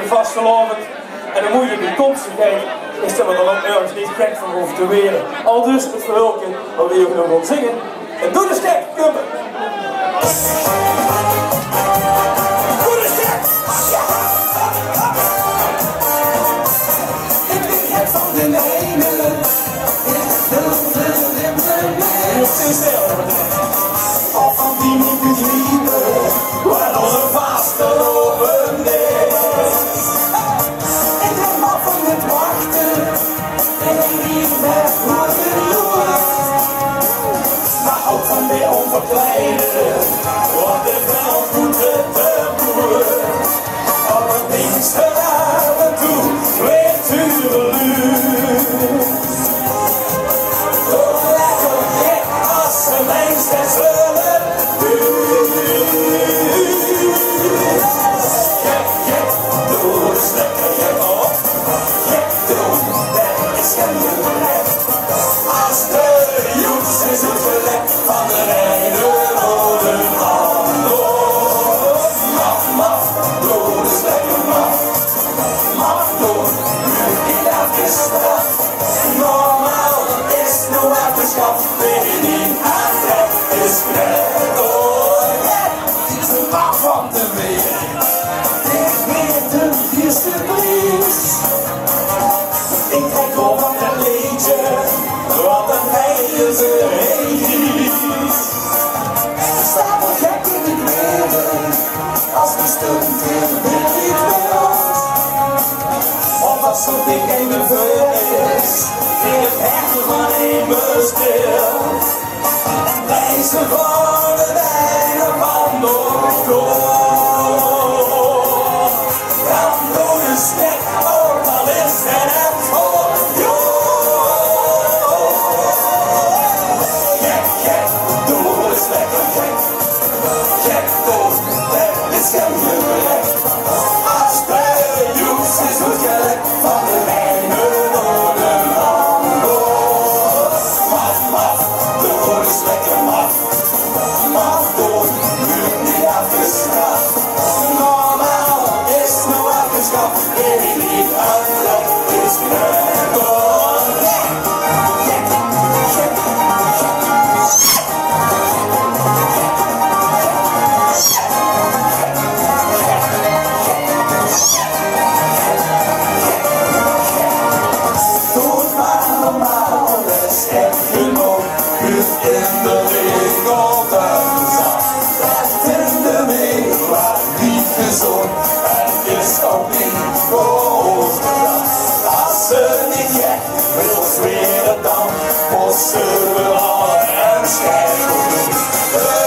vastelovend. En dan moet je bekomstigheid is dat we er ook ergens niet gek van hoeven te weren. Al dus het verhulpje wat we hier nog gaan zingen. En doe de stek, kumpen! Doe de stek! Ik ben gek van de mijne. Of van die niet begrepen, waar onze vastelovend is. Ik ben af van het wachten, en ik riep met morgenloos. Maar ook van de onverkleinen, want het wel goed te boer. Op het Pinksteravond toe, weer tureluur. Oh, lekker gek als ze mensen zullen doen. Gek, gek, doe eens lekker gek op. Gek doen, dat is geen gebrek. Als de joeks is het gelek van de reine rode handel. Maf, maf, doe eens lekker maf. Maf doen, nu niet afgestraft. Normaal is nu afgeschaft, weet je niet aan het is net. Oh, ik ben maf van de wereld. Ik weet de eerste prijs. Ik kijk op het liedje, wat een heilige reis. Staat er gek in de wereld, als die stond in de wereld. Of als zo'n ding in de vuur is, in het hechten van een bestil. Deze van de wijne van door. Dan doe je stek, ook al is het voor jou. Gek, gek, doe eens lekker gek. Gek, doe, dat is geen gebrek. Als de joeks is het gelek van de wijne rode handel. Maf, maf, doe eens lekker maf. Maf, doe, nu niet afgestraft. Normaal is nu afgeschaft, weet je niet aan dat is knap. Oh, gek, gek, gek, doe het maar normaal, dat is echt genoeg. Huurt in de winkel te zat, echt in de winkel waar niet gezond. En is ook niet groot gedacht. Als ze niet gek wil zweren dan, moest ze wel en schijf doen.